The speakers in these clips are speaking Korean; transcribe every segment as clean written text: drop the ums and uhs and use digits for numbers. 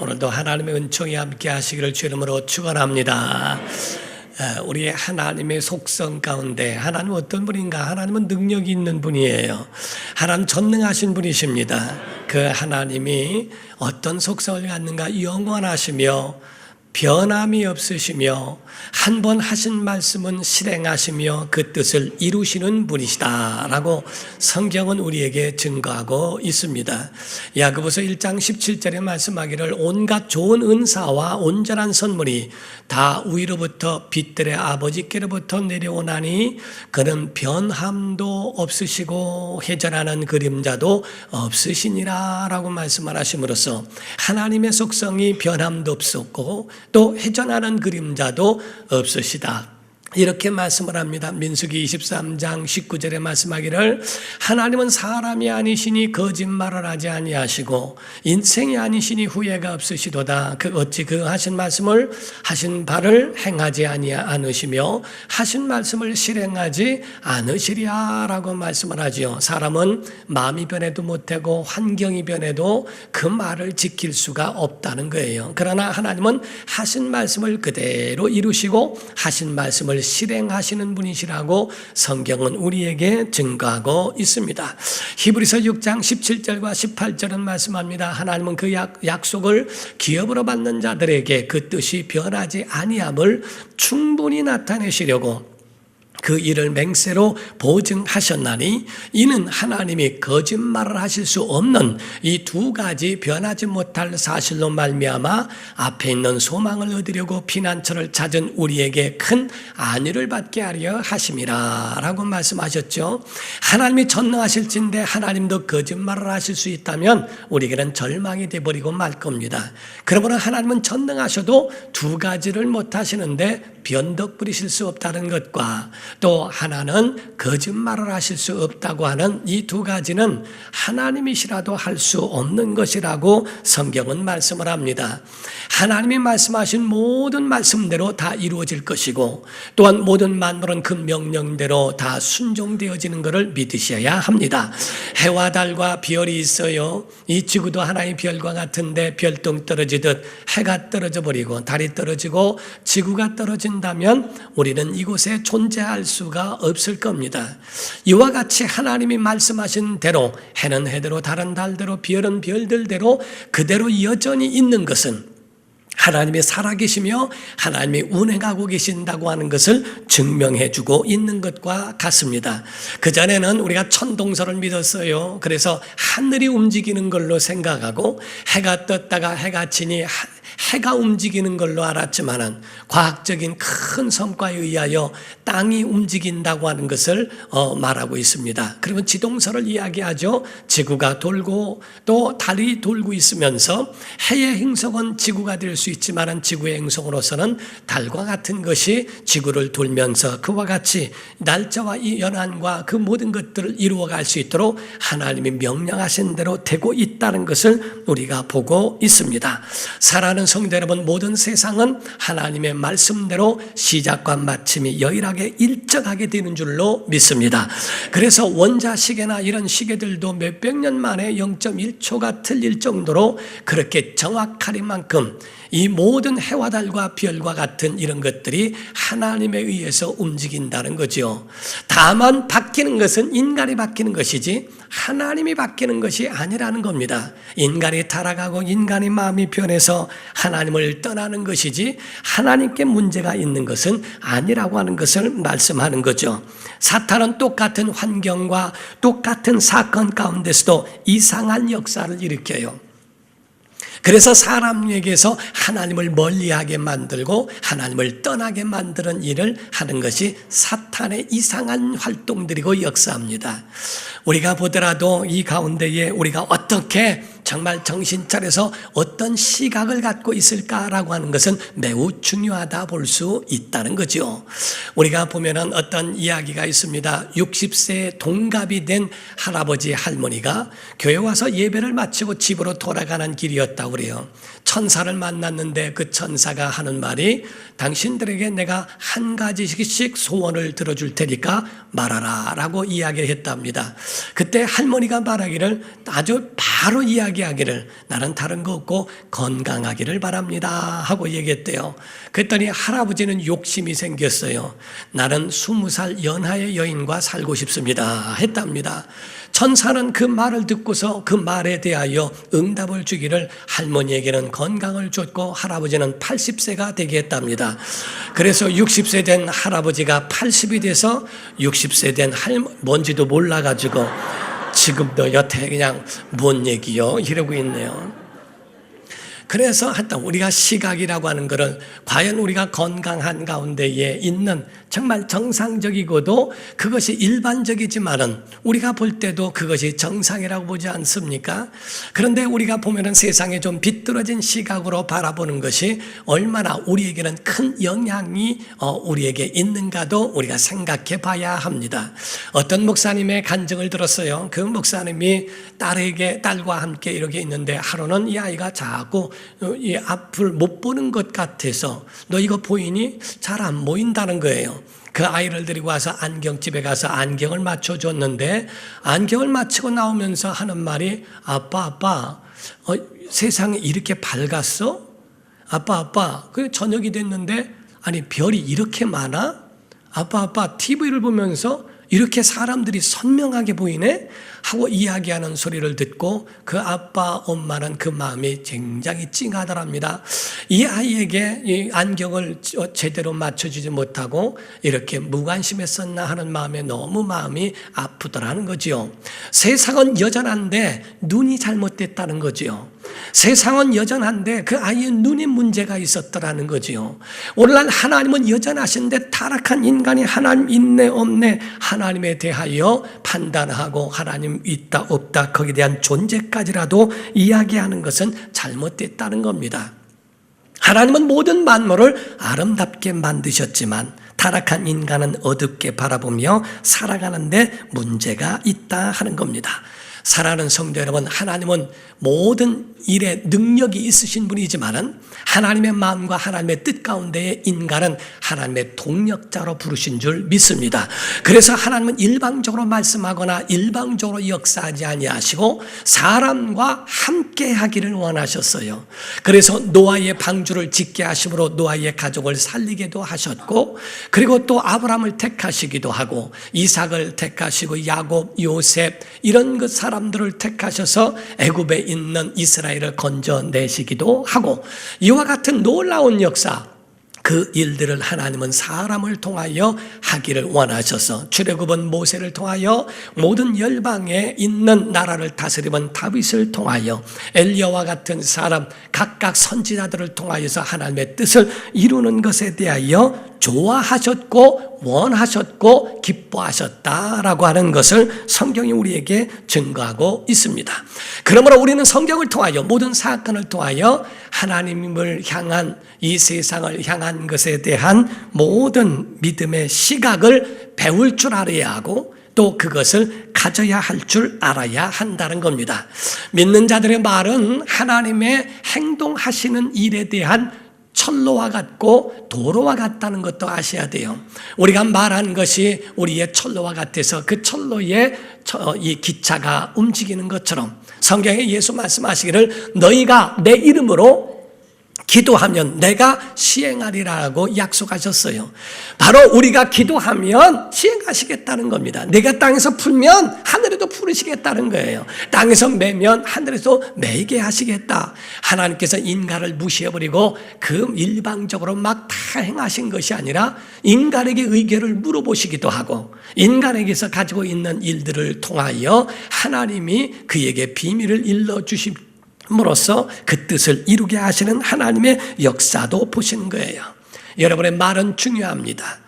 오늘도 하나님의 은총이 함께 하시기를 주 이름으로 축원합니다. 우리 하나님의 속성 가운데 하나님은 어떤 분인가? 하나님은 능력이 있는 분이에요. 하나님 전능하신 분이십니다. 그 하나님이 어떤 속성을 갖는가? 영원하시며 변함이 없으시며 한 번 하신 말씀은 실행하시며 그 뜻을 이루시는 분이시다라고 성경은 우리에게 증거하고 있습니다. 야고보서 1장 17절에 말씀하기를 온갖 좋은 은사와 온전한 선물이 다 위로부터 빛들의 아버지께로부터 내려오나니 그는 변함도 없으시고 회전하는 그림자도 없으시니라 라고 말씀을 하심으로써 하나님의 속성이 변함도 없었고 또 회전하는 그림자도 없으시다, 이렇게 말씀을 합니다. 민수기 23장 19절에 말씀하기를 하나님은 사람이 아니시니 거짓말을 하지 아니하시고 인생이 아니시니 후회가 없으시도다. 어찌 그 하신 말씀을 하신 바를 행하지 않으시며 하신 말씀을 실행하지 않으시리야 라고 말씀을 하지요. 사람은 마음이 변해도 못하고 환경이 변해도 그 말을 지킬 수가 없다는 거예요. 그러나 하나님은 하신 말씀을 그대로 이루시고 하신 말씀을 실행하시는 분이시라고 성경은 우리에게 증거하고 있습니다. 히브리서 6장 17절과 18절은 말씀합니다. 하나님은 그 약속을 기업으로 받는 자들에게 그 뜻이 변하지 아니함을 충분히 나타내시려고 그 일을 맹세로 보증하셨나니 이는 하나님이 거짓말을 하실 수 없는 이 두 가지 변하지 못할 사실로 말미암아 앞에 있는 소망을 얻으려고 피난처를 찾은 우리에게 큰 안위를 받게 하려 하심이라 라고 말씀하셨죠. 하나님이 전능하실진데 하나님도 거짓말을 하실 수 있다면 우리에게는 절망이 되어버리고 말 겁니다. 그러므로 하나님은 전능하셔도 두 가지를 못하시는데 변덕 부리실 수 없다는 것과 또 하나는 거짓말을 하실 수 없다고 하는 이 두 가지는 하나님이시라도 할 수 없는 것이라고 성경은 말씀을 합니다. 하나님이 말씀하신 모든 말씀대로 다 이루어질 것이고 또한 모든 만물은 그 명령대로 다 순종되어지는 것을 믿으셔야 합니다. 해와 달과 별이 있어요. 이 지구도 하나의 별과 같은데 별똥 떨어지듯 해가 떨어져 버리고 달이 떨어지고 지구가 떨어진다면 우리는 이곳에 존재할 수가 없을 겁니다. 이와 같이 하나님이 말씀하신 대로 해는 해대로 달은 달대로 별은 별들대로 그대로 여전히 있는 것은 하나님이 살아계시며 하나님이 운행하고 계신다고 하는 것을 증명해 주고 있는 것과 같습니다. 그전에는 우리가 천동설을 믿었어요. 그래서 하늘이 움직이는 걸로 생각하고 해가 떴다가 해가 지니 해가 움직이는 걸로 알았지만은 과학적인 큰 성과에 의하여 땅이 움직인다고 하는 것을 말하고 있습니다. 그러면 지동설을 이야기하죠. 지구가 돌고 또 달이 돌고 있으면서 해의 행성은 지구가 될 수 있지만은 지구의 행성으로서는 달과 같은 것이 지구를 돌면서 그와 같이 날짜와 이 연한과 그 모든 것들을 이루어갈 수 있도록 하나님이 명령하신 대로 되고 있다는 것을 우리가 보고 있습니다. 사랑하는 성도 여러분, 모든 세상은 하나님의 말씀대로 시작과 마침이 유일하게 일정하게 되는 줄로 믿습니다. 그래서 원자시계나 이런 시계들도 몇백 년 만에 0.1초가 틀릴 정도로 그렇게 정확하리만큼 이 모든 해와 달과 별과 같은 이런 것들이 하나님에 의해서 움직인다는 거죠. 다만 바뀌는 것은 인간이 바뀌는 것이지 하나님이 바뀌는 것이 아니라는 겁니다. 인간이 타락하고 인간의 마음이 변해서 하나님을 떠나는 것이지 하나님께 문제가 있는 것은 아니라고 하는 것을 말씀하는 거죠. 사탄은 똑같은 환경과 똑같은 사건 가운데서도 이상한 역사를 일으켜요. 그래서 사람에게서 하나님을 멀리하게 만들고 하나님을 떠나게 만드는 일을 하는 것이 사탄의 이상한 활동들이고 역사입니다. 우리가 보더라도 이 가운데에 우리가 어떻게 정말 정신 차려서 어떤 시각을 갖고 있을까라고 하는 것은 매우 중요하다 볼 수 있다는 거죠. 우리가 보면은 어떤 이야기가 있습니다. 60세 동갑이 된 할아버지 할머니가 교회 와서 예배를 마치고 집으로 돌아가는 길이었다고 그래요. 천사를 만났는데 그 천사가 하는 말이 당신들에게 내가 한 가지씩 소원을 들어줄 테니까 말하라 라고 이야기를 했답니다. 그때 할머니가 말하기를 아주 바로 이야기하기를 나는 다른 거 없고 건강하기를 바랍니다 하고 얘기했대요. 그랬더니 할아버지는 욕심이 생겼어요. 나는 20살 연하의 여인과 살고 싶습니다 했답니다. 천사는 그 말을 듣고서 그 말에 대하여 응답을 주기를 할머니에게는 건강을 줬고 할아버지는 80세가 되게 했답니다. 그래서 60세 된 할아버지가 80이 돼서 60세 된 뭔지도 몰라가지고 지금도 여태 그냥 뭔 얘기요 이러고 있네요. 그래서 하여튼 우리가 시각이라고 하는 것은 과연 우리가 건강한 가운데에 있는 정말 정상적이고도 그것이 일반적이지만은 우리가 볼 때도 그것이 정상이라고 보지 않습니까? 그런데 우리가 보면은 세상에 좀 비뚤어진 시각으로 바라보는 것이 얼마나 우리에게는 큰 영향이 우리에게 있는가도 우리가 생각해 봐야 합니다. 어떤 목사님의 간증을 들었어요. 그 목사님이 딸과 함께 이렇게 있는데 하루는 이 아이가 자꾸 이 앞을 못 보는 것 같아서 너 이거 보이니? 잘 안 보인다는 거예요. 그 아이를 데리고 와서 안경집에 가서 안경을 맞춰줬는데 안경을 맞추고 나오면서 하는 말이 아빠 세상이 이렇게 밝았어? 아빠 그 저녁이 됐는데 아니 별이 이렇게 많아? 아빠 TV를 보면서 이렇게 사람들이 선명하게 보이네? 하고 이야기하는 소리를 듣고 그 아빠, 엄마는 그 마음이 굉장히 찡하더랍니다. 이 아이에게 이 안경을 제대로 맞춰주지 못하고 이렇게 무관심했었나 하는 마음에 너무 마음이 아프더라는 거지요. 세상은 여전한데 눈이 잘못됐다는 거지요. 세상은 여전한데 그 아이의 눈에 문제가 있었더라는 거지요. 오늘날 하나님은 여전하신데 타락한 인간이 하나님 있네 없네 하나님에 대하여 판단하고 하나님 있다 없다 거기에 대한 존재까지라도 이야기하는 것은 잘못됐다는 겁니다. 하나님은 모든 만물을 아름답게 만드셨지만 타락한 인간은 어둡게 바라보며 살아가는데 문제가 있다 하는 겁니다. 사랑하는 성도 여러분, 하나님은 모든 일에 능력이 있으신 분이지만은 하나님의 마음과 하나님의 뜻 가운데에 인간은 하나님의 동력자로 부르신 줄 믿습니다. 그래서 하나님은 일방적으로 말씀하거나 일방적으로 역사하지 아니하시고 사람과 함께 하기를 원하셨어요. 그래서 노아의 방주를 짓게 하심으로 노아의 가족을 살리기도 하셨고, 그리고 또 아브라함을 택하시기도 하고 이삭을 택하시고 야곱, 요셉 이런 그 사람들을 택하셔서 애굽에 있는 이스라엘을 건져내시기도 하고, 이와 같은 놀라운 역사, 그 일들을 하나님은 사람을 통하여 하기를 원하셔서 출애굽은 모세를 통하여, 모든 열방에 있는 나라를 다스리는 다윗을 통하여, 엘리야와 같은 사람 각각 선지자들을 통하여서 하나님의 뜻을 이루는 것에 대하여 좋아하셨고 원하셨고 기뻐하셨다라고 하는 것을 성경이 우리에게 증거하고 있습니다. 그러므로 우리는 성경을 통하여, 모든 사건을 통하여 하나님을 향한, 이 세상을 향한 것에 대한 모든 믿음의 시각을 배울 줄 알아야 하고 또 그것을 가져야 할 줄 알아야 한다는 겁니다. 믿는 자들의 말은 하나님의 행동하시는 일에 대한 철로와 같고 도로와 같다는 것도 아셔야 돼요. 우리가 말하는 것이 우리의 철로와 같아서 그 철로에 이 기차가 움직이는 것처럼 성경에 예수 말씀하시기를 너희가 내 이름으로 기도하면 내가 시행하리라고 약속하셨어요. 바로 우리가 기도하면 시행하시겠다는 겁니다. 내가 땅에서 풀면 하늘에도 풀으시겠다는 거예요. 땅에서 매면 하늘에서 매게 하시겠다. 하나님께서 인간을 무시해버리고 그 일방적으로 막 다 행하신 것이 아니라 인간에게 의견을 물어보시기도 하고 인간에게서 가지고 있는 일들을 통하여 하나님이 그에게 비밀을 일러주심으로써 그 뜻을 이루게 하시는 하나님의 역사도 보시는 거예요. 여러분의 말은 중요합니다.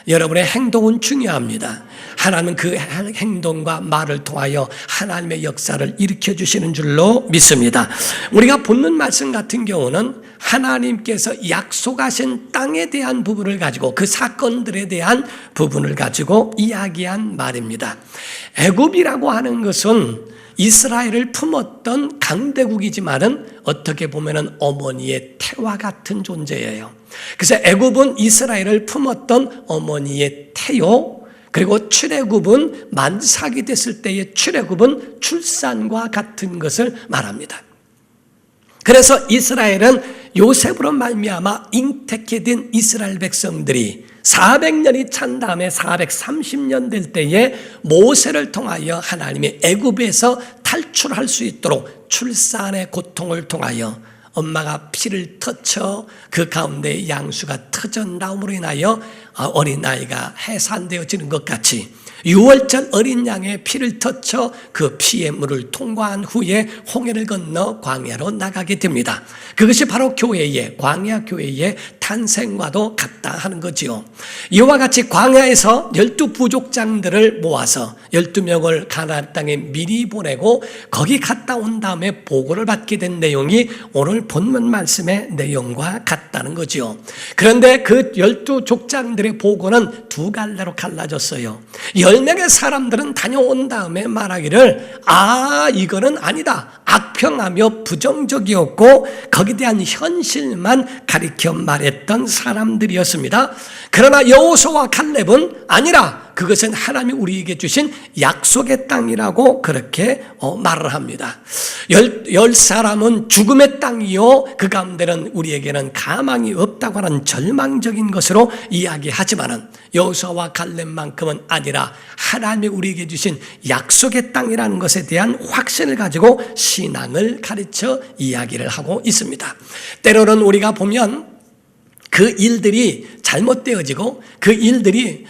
여러분의 행동은 중요합니다. 하나님은 그 행동과 말을 통하여 하나님의 역사를 일으켜주시는 줄로 믿습니다. 우리가 본문 말씀 같은 경우는 하나님께서 약속하신 땅에 대한 부분을 가지고 그 사건들에 대한 부분을 가지고 이야기한 말입니다. 애굽이라고 하는 것은 이스라엘을 품었던 강대국이지만은 어떻게 보면은 어머니의 태와 같은 존재예요. 그래서 애굽은 이스라엘을 품었던 어머니의 태요. 그리고 출애굽은 만삭이 됐을 때의 출애굽은 출산과 같은 것을 말합니다. 그래서 이스라엘은 요셉으로 말미암아 잉태케 된 이스라엘 백성들이 400년이 찬 다음에 430년 될 때에 모세를 통하여 하나님이 애굽에서 탈출할 수 있도록 출산의 고통을 통하여 엄마가 피를 터쳐 그 가운데 양수가 터져 나옴으로 인하여 어린아이가 해산되어지는 것 같이 6월절 어린 양의 피를 터쳐 그 피의 물을 통과한 후에 홍해를 건너 광야로 나가게 됩니다. 그것이 바로 교회의 광야 교회의 탄생과도 같다 하는 거지요. 이와 같이 광야에서 12부족장들을 모아서 12명을 가나안 땅에 미리 보내고 거기 갔다 온 다음에 보고를 받게 된 내용이 오늘 본문 말씀의 내용과 같다는 거지요. 그런데 그 12족장들의 보고는 두 갈래로 갈라졌어요. 10명의 사람들은 다녀온 다음에 말하기를 이거는 아니다. 악평하며 부정적이었고 거기에 대한 현실만 가리켜 말했던 사람들이었습니다. 그러나 여호수아와 칼렙은 아니라 그것은 하나님이 우리에게 주신 약속의 땅이라고 그렇게 말을 합니다. 열 사람은 죽음의 땅이요 그 가운데는 우리에게는 가망이 없다고 하는 절망적인 것으로 이야기하지만은 여호수아와 칼렙만큼은 아니라 하나님이 우리에게 주신 약속의 땅이라는 것에 대한 확신을 가지고 신앙을 가르쳐 이야기를 하고 있습니다. 때로는 우리가 보면 그 일들이 잘못되어지고 그 일들이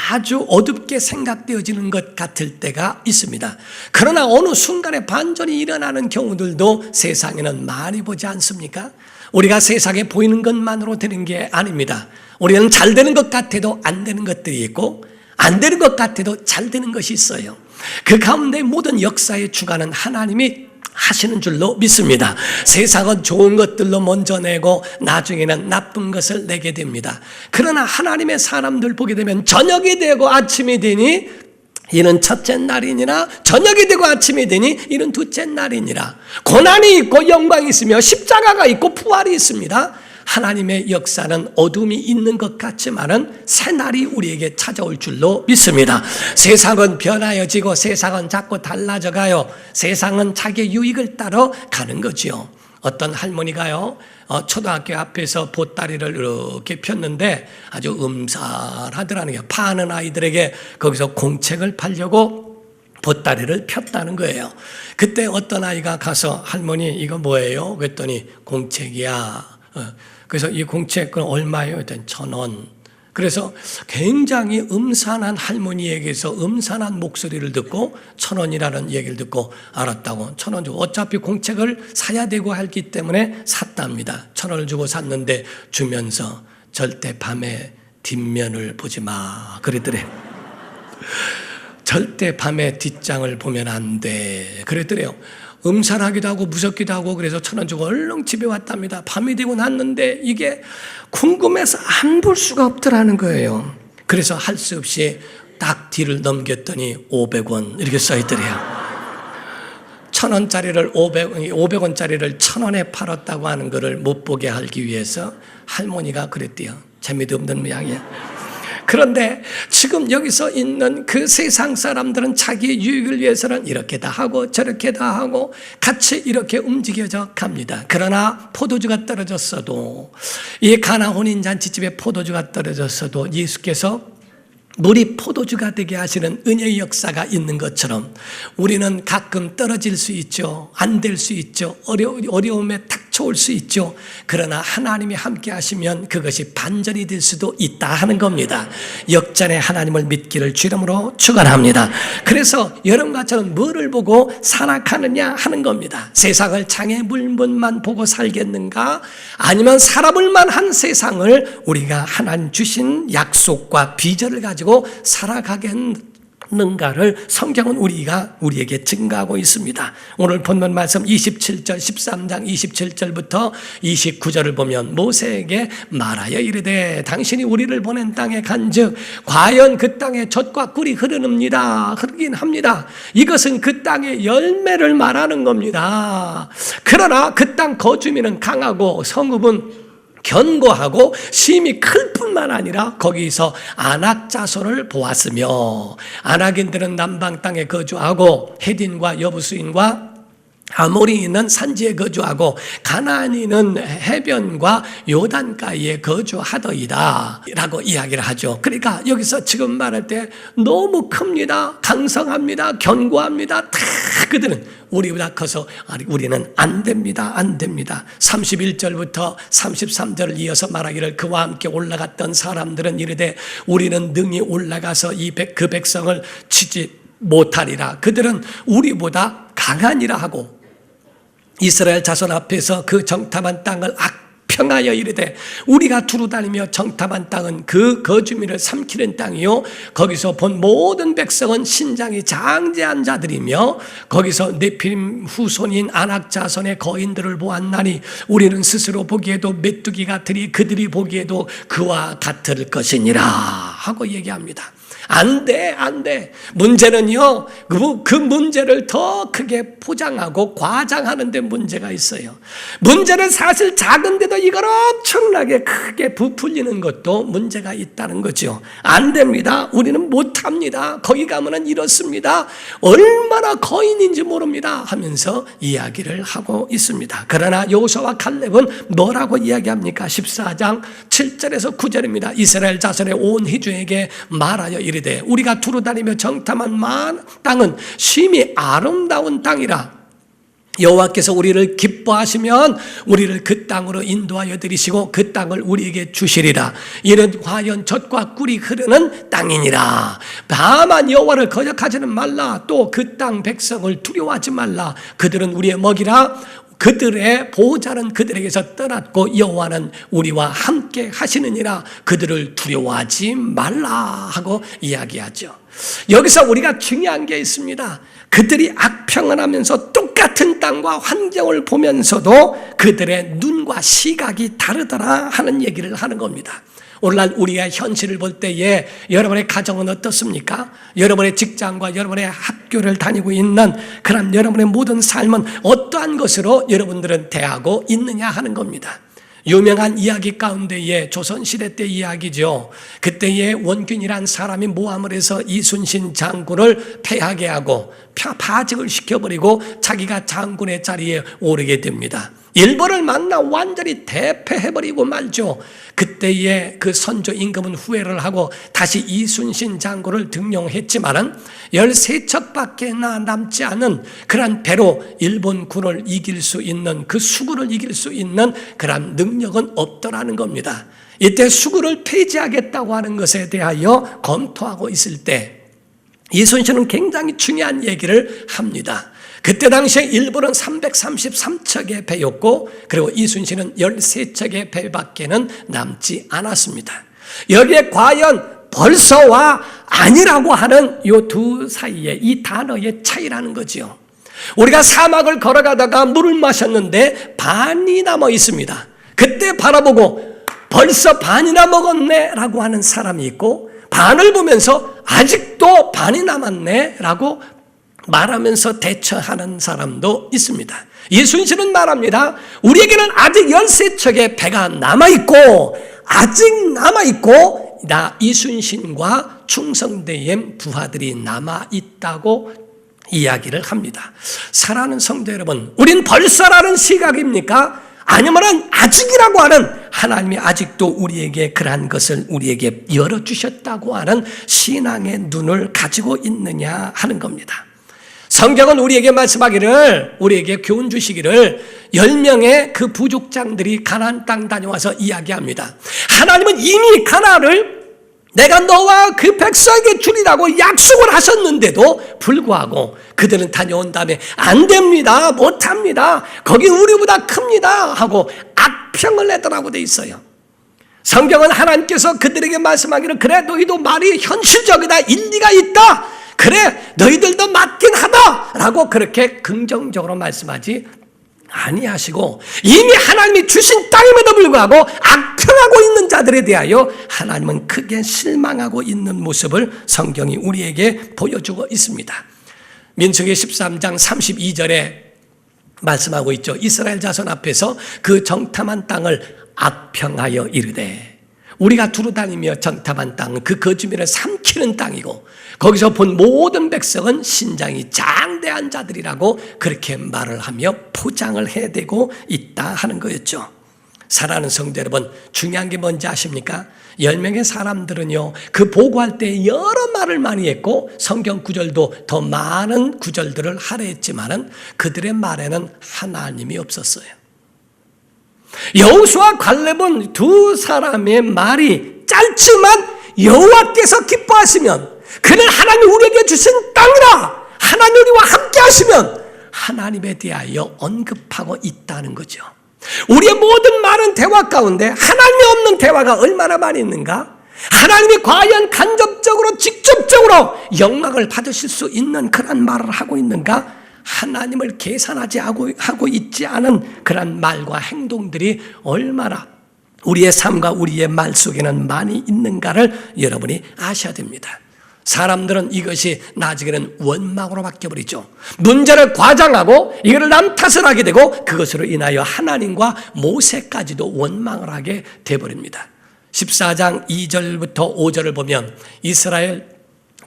아주 어둡게 생각되어지는 것 같을 때가 있습니다. 그러나 어느 순간에 반전이 일어나는 경우들도 세상에는 많이 보지 않습니까? 우리가 세상에 보이는 것만으로 되는 게 아닙니다. 우리는 잘 되는 것 같아도 안 되는 것들이 있고 안 되는 것 같아도 잘 되는 것이 있어요. 그 가운데 모든 역사의 주관은 하나님이 하시는 줄로 믿습니다. 세상은 좋은 것들로 먼저 내고 나중에는 나쁜 것을 내게 됩니다. 그러나 하나님의 사람들 보게 되면 저녁이 되고 아침이 되니 이는 첫째 날이니라, 저녁이 되고 아침이 되니 이는 둘째 날이니라. 고난이 있고 영광이 있으며 십자가가 있고 부활이 있습니다. 하나님의 역사는 어둠이 있는 것 같지만은 새날이 우리에게 찾아올 줄로 믿습니다. 세상은 변하여지고 세상은 자꾸 달라져가요. 세상은 자기 유익을 따라 가는 거지요. 어떤 할머니가요, 초등학교 앞에서 보따리를 이렇게 폈는데 아주 음산하더라는 거예요. 파는 아이들에게 거기서 공책을 팔려고 보따리를 폈다는 거예요. 그때 어떤 아이가 가서 할머니 이거 뭐예요? 그랬더니 공책이야. 그래서 이 공책은 얼마예요? 일단 1,000원. 그래서 굉장히 음산한 할머니에게서 음산한 목소리를 듣고 1,000원이라는 얘기를 듣고 알았다고 1,000원 주고 어차피 공책을 사야 되고 했기 때문에 샀답니다. 1,000원을 주고 샀는데 주면서 절대 밤에 뒷면을 보지 마 그랬더래요. 절대 밤에 뒷장을 보면 안 돼 그랬더래요. 음산하기도 하고 무섭기도 하고 그래서 1,000원 주고 얼른 집에 왔답니다. 밤이 되고 났는데 이게 궁금해서 안 볼 수가 없더라는 거예요. 그래서 할 수 없이 딱 뒤를 넘겼더니 500원 이렇게 써있더래요. 1,000원짜리를 500원짜리를 1,000원에 팔았다고 하는 것을 못 보게 하기 위해서 할머니가 그랬대요. 재미도 없는 모양이야. 그런데 지금 여기서 있는 그 세상 사람들은 자기 유익을 위해서는 이렇게 다 하고 저렇게 다 하고 같이 이렇게 움직여져 갑니다. 그러나 포도주가 떨어졌어도 이 가나 혼인잔치집에 포도주가 떨어졌어도 예수께서 물이 포도주가 되게 하시는 은혜의 역사가 있는 것처럼 우리는 가끔 떨어질 수 있죠. 안 될 수 있죠. 어려움에 탁 좋을 수 있죠. 그러나 하나님이 함께 하시면 그것이 반전이 될 수도 있다 하는 겁니다. 역전의 하나님을 믿기를 주 이름으로 축원합니다. 그래서 여러분과 저는 뭐를 보고 살아가느냐 하는 겁니다. 세상을 장애 물건만 보고 살겠는가? 아니면 살아볼 만한 세상을 우리가 하나님 주신 약속과 비전을 가지고 살아가겠는가를 성경은 우리에게 증가하고 있습니다. 오늘 본문 말씀 27절 13장 27절부터 29절을 보면 모세에게 말하여 이르되 당신이 우리를 보낸 땅에 간즉 과연 그 땅에 젖과 꿀이 흐르긴 합니다. 이것은 그 땅의 열매를 말하는 겁니다. 그러나 그 땅 거주민은 강하고 성읍은 견고하고 심이 클 뿐만 아니라 거기서 아낙 자손을 보았으며 아낙인들은 남방 땅에 거주하고 헤딘과 여부수인과 아모리인은 산지에 거주하고 가나안인은 해변과 요단가에 거주하더이다 라고 이야기를 하죠. 그러니까 여기서 지금 말할 때 너무 큽니다. 강성합니다. 견고합니다. 다 그들은 우리보다 커서 우리는 안 됩니다. 31절부터 33절을 이어서 말하기를 그와 함께 올라갔던 사람들은 이르되 우리는 능히 올라가서 그 백성을 치지 못하리라. 그들은 우리보다 강하니라 하고 이스라엘 자손 앞에서 그 정탐한 땅을 악평하여 이르되 우리가 두루다니며 정탐한 땅은 그 거주민을 삼키는 땅이요 거기서 본 모든 백성은 신장이 장대한 자들이며 거기서 네피림 후손인 아낙 자손의 거인들을 보았나니 우리는 스스로 보기에도 메뚜기 같으리 그들이 보기에도 그와 같을 것이니라 하고 얘기합니다. 안 돼. 문제는요, 그 문제를 더 크게 포장하고 과장하는 데 문제가 있어요. 문제는 사실 작은데도 이걸 엄청나게 크게 부풀리는 것도 문제가 있다는 거죠. 안 됩니다. 우리는 못합니다. 거기 가면은 이렇습니다. 얼마나 거인인지 모릅니다. 하면서 이야기를 하고 있습니다. 그러나 여호수아와 칼렙은 뭐라고 이야기합니까? 14장 7절에서 9절입니다. 이스라엘 자손의 온 회중에게 말하여 이르되 우리가 두루다니며 정탐한 땅은 심히 아름다운 땅이라 여호와께서 우리를 기뻐하시면 우리를 그 땅으로 인도하여 들이시고 그 땅을 우리에게 주시리라. 이는 과연 젖과 꿀이 흐르는 땅이니라. 다만 여호와를 거역하지는 말라. 또 그 땅 백성을 두려워하지 말라. 그들은 우리의 먹이라. 그들의 보호자는 그들에게서 떠났고 여호와는 우리와 함께 하시느니라. 그들을 두려워하지 말라 하고 이야기하죠. 여기서 우리가 중요한 게 있습니다. 그들이 악평안하면서 똑같은 땅과 환경을 보면서도 그들의 눈과 시각이 다르더라 하는 얘기를 하는 겁니다. 오늘날 우리가 현실을 볼 때에 여러분의 가정은 어떻습니까? 여러분의 직장과 여러분의 학교를 다니고 있는 그런 여러분의 모든 삶은 어떠한 것으로 여러분들은 대하고 있느냐 하는 겁니다. 유명한 이야기 가운데에 조선시대 때 이야기죠. 그때에 원균이란 사람이 모함을 해서 이순신 장군을 패하게 하고 파직을 시켜버리고 자기가 장군의 자리에 오르게 됩니다. 일본을 만나 완전히 대패해버리고 말죠. 그때에 그 선조 임금은 후회를 하고 다시 이순신 장군을 등용했지만은 13척밖에 남지 않은 그런 배로 일본군을 이길 수 있는 그 수군을 이길 수 있는 그런 능력은 없더라는 겁니다. 이때 수군을 폐지하겠다고 하는 것에 대하여 검토하고 있을 때 이순신은 굉장히 중요한 얘기를 합니다. 그때 당시에 일본은 333척의 배였고 그리고 이순신은 13척의 배밖에는 남지 않았습니다. 여기에 과연 벌써와 아니라고 하는 이 두 사이에 이 단어의 차이라는 거죠. 우리가 사막을 걸어가다가 물을 마셨는데 반이 남아 있습니다. 그때 바라보고 벌써 반이나 먹었네 라고 하는 사람이 있고 반을 보면서 아직도 반이 남았네 라고 말하면서 대처하는 사람도 있습니다. 이순신은 말합니다. 우리에게는 아직 13척의 배가 남아있고 아직 남아있고 나 이순신과 충성대의 부하들이 남아있다고 이야기를 합니다. 사랑하는 성도 여러분, 우린 벌써라는 시각입니까? 아니면 아직이라고 하는 하나님이 아직도 우리에게 그러한 것을 우리에게 열어주셨다고 하는 신앙의 눈을 가지고 있느냐 하는 겁니다. 성경은 우리에게 말씀하기를, 우리에게 교훈 주시기를 10명의 그 부족장들이 가나안 땅 다녀와서 이야기합니다. 하나님은 이미 가나안을 내가 너와 그 백성에게 주리라고 약속을 하셨는데도 불구하고 그들은 다녀온 다음에 안 됩니다, 못합니다, 거기 우리보다 큽니다 하고 악평을 내더라고 돼 있어요. 성경은 하나님께서 그들에게 말씀하기를 그래 너희도 말이 현실적이다, 일리가 있다, 그래 너희들도 맞긴 하다 라고 그렇게 긍정적으로 말씀하지 아니하시고 이미 하나님이 주신 땅임에도 불구하고 악평하고 있는 자들에 대하여 하나님은 크게 실망하고 있는 모습을 성경이 우리에게 보여주고 있습니다. 민수기 13장 32절에 말씀하고 있죠. 이스라엘 자손 앞에서 그 정탐한 땅을 악평하여 이르되, 우리가 두루다니며 정탐한 땅은 그 거주민을 삼키는 땅이고 거기서 본 모든 백성은 신장이 장대한 자들이라고 그렇게 말을 하며 포장을 해대고 있다 하는 거였죠. 사랑하는 성도 여러분, 중요한 게 뭔지 아십니까? 10명의 사람들은요, 그 보고할 때 여러 말을 많이 했고 성경 구절도 더 많은 구절들을 하려 했지만은 그들의 말에는 하나님이 없었어요. 여호수아 갈렙은 두 사람의 말이 짧지만 여호와께서 기뻐하시면, 그는 하나님이 우리에게 주신 땅이라, 하나님 우리와 함께 하시면 하나님에 대하여 언급하고 있다는 거죠. 우리의 모든 많은 대화 가운데 하나님이 없는 대화가 얼마나 많이 있는가? 하나님이 과연 간접적으로 직접적으로 영광을 받으실 수 있는 그런 말을 하고 있는가? 하나님을 계산하지 하고 있지 않은 그런 말과 행동들이 얼마나 우리의 삶과 우리의 말 속에는 많이 있는가를 여러분이 아셔야 됩니다. 사람들은 이것이 나중에는 원망으로 바뀌어버리죠. 문제를 과장하고 이거를 남 탓을 하게 되고 그것으로 인하여 하나님과 모세까지도 원망을 하게 되어버립니다. 14장 2절부터 5절을 보면 이스라엘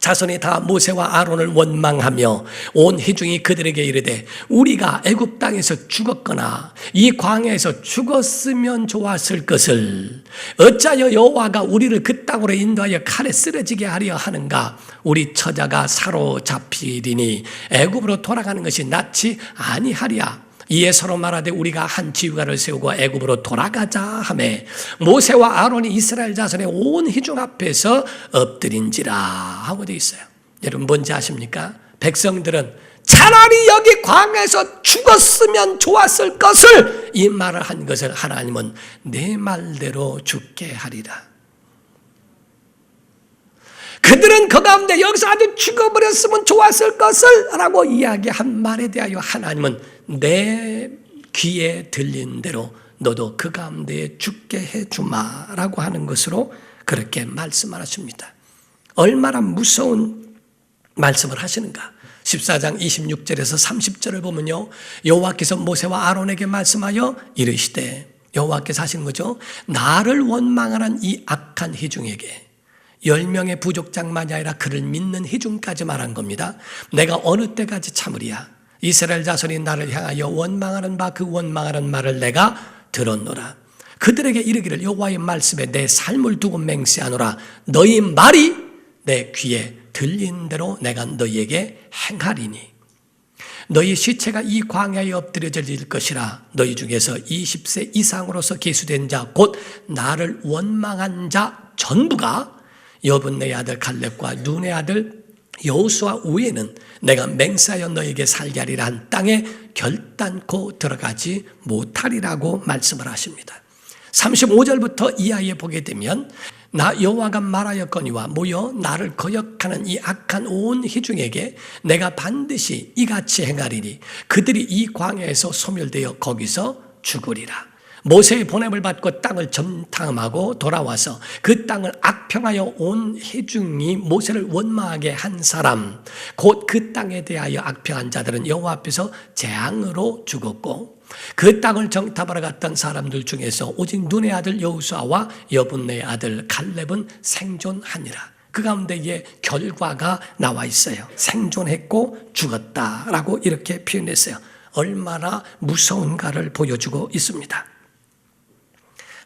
자손이 다 모세와 아론을 원망하며 온 회중이 그들에게 이르되 우리가 애굽 땅에서 죽었거나 이 광야에서 죽었으면 좋았을 것을 어찌하여 여호와가 우리를 그 땅으로 인도하여 칼에 쓰러지게 하려 하는가? 우리 처자가 사로잡히리니 애굽으로 돌아가는 것이 낫지 아니하리야. 이에 서로 말하되 우리가 한 지휘관을 세우고 애굽으로 돌아가자 하매 모세와 아론이 이스라엘 자손의 온 회중 앞에서 엎드린지라 하고 되어 있어요. 여러분 뭔지 아십니까? 백성들은 차라리 여기 광야에서 죽었으면 좋았을 것을 이 말을 한 것을 하나님은 내 말대로 죽게 하리라. 그들은 그 가운데 여기서 아주 죽어버렸으면 좋았을 것을 라고 이야기한 말에 대하여 하나님은 내 귀에 들린 대로 너도 그 가운데 죽게 해주마 라고 하는 것으로 그렇게 말씀하십니다. 얼마나 무서운 말씀을 하시는가. 14장 26절에서 30절을 보면요, 여호와께서 모세와 아론에게 말씀하여 이르시되, 여호와께서 하시는 거죠. 나를 원망하는 이 악한 회중에게 10명의 부족장만이 아니라 그를 믿는 회중까지 말한 겁니다. 내가 어느 때까지 참으리야? 이스라엘 자손이 나를 향하여 원망하는 바 그 원망하는 말을 내가 들었노라. 그들에게 이르기를 여호와의 말씀에 내 삶을 두고 맹세하노라. 너희 말이 내 귀에 들린 대로 내가 너희에게 행하리니 너희 시체가 이 광야에 엎드려질 것이라. 너희 중에서 20세 이상으로서 계수된 자 곧 나를 원망한 자 전부가 여분네 아들 갈렙과 눈의 아들 여호수아 외에는 내가 맹세하여 너에게 살게 하리라 한 땅에 결단코 들어가지 못하리라고 말씀을 하십니다. 35절부터 이하에 보게 되면 나 여호와가 말하였거니와 모여 나를 거역하는 이 악한 온 회중에게 내가 반드시 이같이 행하리니 그들이 이 광야에서 소멸되어 거기서 죽으리라. 모세의 보냄을 받고 땅을 점탐하고 돌아와서 그 땅을 악평하여 온 회중이 모세를 원망하게 한 사람 곧 그 땅에 대하여 악평한 자들은 여호와 앞에서 재앙으로 죽었고 그 땅을 정탐하러 갔던 사람들 중에서 오직 눈의 아들 여호수아와 여분네의 아들 갈렙은 생존하니라. 그 가운데에 결과가 나와 있어요. 생존했고 죽었다라고 이렇게 표현했어요. 얼마나 무서운가를 보여주고 있습니다.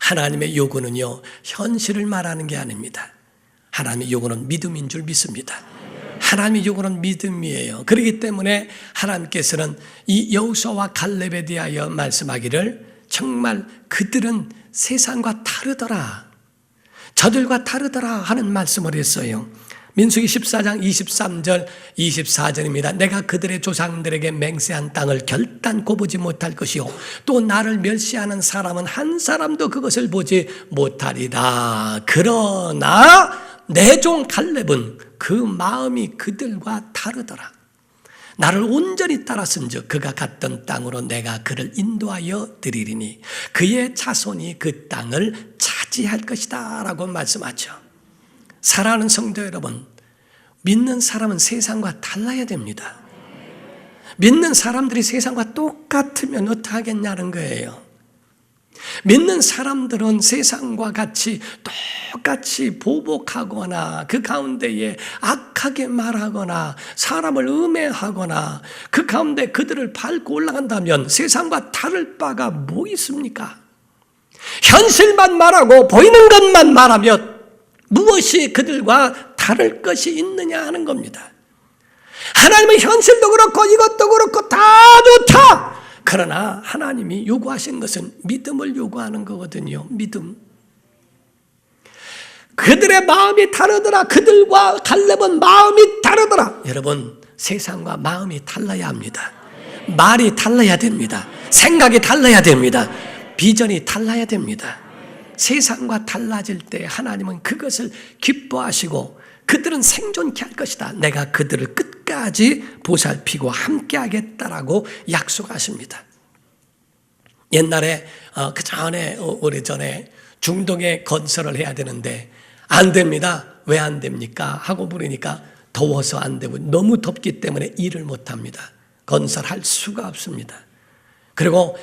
하나님의 요구는요, 현실을 말하는 게 아닙니다. 하나님의 요구는 믿음인 줄 믿습니다. 하나님이 요구하는 믿음이에요. 그렇기 때문에 하나님께서는 이 여호수아와 갈렙에 대하여 말씀하기를 정말 그들은 세상과 다르더라, 저들과 다르더라 하는 말씀을 했어요. 민수기 14장 23절 24절입니다. 내가 그들의 조상들에게 맹세한 땅을 결단코 보지 못할 것이요 또 나를 멸시하는 사람은 한 사람도 그것을 보지 못하리라. 그러나 내 종 갈렙은 그 마음이 그들과 다르더라. 나를 온전히 따랐은즉 그가 갔던 땅으로 내가 그를 인도하여 드리리니 그의 자손이 그 땅을 차지할 것이다 라고 말씀하죠. 사랑하는 성도 여러분, 믿는 사람은 세상과 달라야 됩니다. 믿는 사람들이 세상과 똑같으면 어떻게 하겠냐는 거예요. 믿는 사람들은 세상과 같이 똑같이 보복하거나 그 가운데에 악하게 말하거나 사람을 음해하거나 그 가운데 그들을 밟고 올라간다면 세상과 다를 바가 뭐 있습니까? 현실만 말하고 보이는 것만 말하면 무엇이 그들과 다를 것이 있느냐 하는 겁니다. 하나님은 현실도 그렇고 이것도 그렇고 다 좋다. 그러나 하나님이 요구하신 것은 믿음을 요구하는 거거든요. 믿음. 그들의 마음이 다르더라. 그들과 갈렙은 마음이 다르더라. 여러분, 세상과 마음이 달라야 합니다. 말이 달라야 됩니다. 생각이 달라야 됩니다. 비전이 달라야 됩니다. 세상과 달라질 때 하나님은 그것을 기뻐하시고 그들은 생존케 할 것이다. 내가 그들을 끝까지 보살피고 함께 하겠다라고 약속하십니다. 옛날에 그 전에 오래전에 중동에 건설을 해야 되는데 안 됩니다. 왜 안 됩니까? 하고 물으니까 더워서 안 되고 너무 덥기 때문에 일을 못 합니다. 건설할 수가 없습니다. 그리고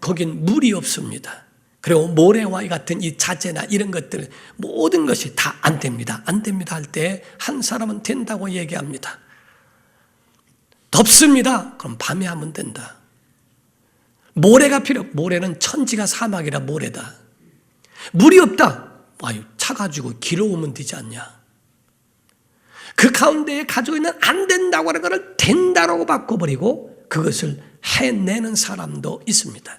거긴 물이 없습니다. 그리고 모래와 같은 이 자재나 이런 것들 모든 것이 다 안 됩니다. 안 됩니다 할 때 한 사람은 된다고 얘기합니다. 덥습니다. 그럼 밤에 하면 된다. 모래가 모래는 천지가 사막이라 모래다. 물이 없다. 아유, 차 가지고 길어오면 되지 않냐. 그 가운데에 가지고 있는 안 된다고 하는 것을 된다라고 바꿔버리고 그것을 해내는 사람도 있습니다.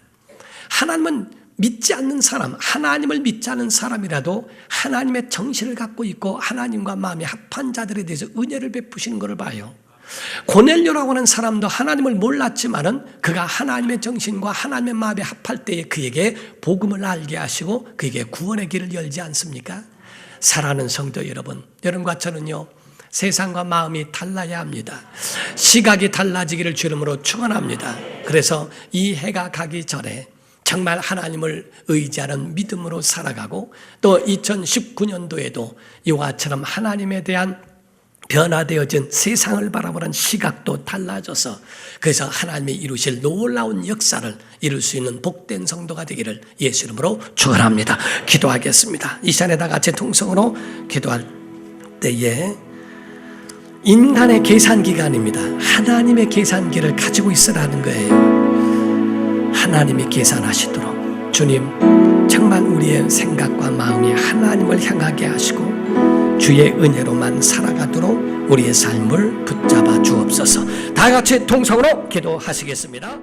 하나님은 믿지 않는 사람, 하나님을 믿지 않는 사람이라도 하나님의 정신을 갖고 있고 하나님과 마음이 합한 자들에 대해서 은혜를 베푸시는 것을 봐요. 고넬료라고 하는 사람도 하나님을 몰랐지만은 그가 하나님의 정신과 하나님의 마음에 합할 때에 그에게 복음을 알게 하시고 그에게 구원의 길을 열지 않습니까? 사랑하는 성도 여러분, 여러분과 저는요 세상과 마음이 달라야 합니다. 시각이 달라지기를 주 이름으로 축원합니다. 그래서 이 해가 가기 전에 정말 하나님을 의지하는 믿음으로 살아가고 또 2019년도에도 이와 같처럼 하나님에 대한 변화되어진 세상을 바라보는 시각도 달라져서 그래서 하나님이 이루실 놀라운 역사를 이룰 수 있는 복된 성도가 되기를 예수 이름으로 축원합니다. 기도하겠습니다. 이 시간에 다 같이 통성으로 기도할 때에 인간의 계산기가 아닙니다. 하나님의 계산기를 가지고 있으라는 거예요. 하나님이 계산하시도록 주님 정말 우리의 생각과 마음이 하나님을 향하게 하시고 주의 은혜로만 살아가도록 우리의 삶을 붙잡아 주옵소서. 다 같이 통성으로 기도하시겠습니다.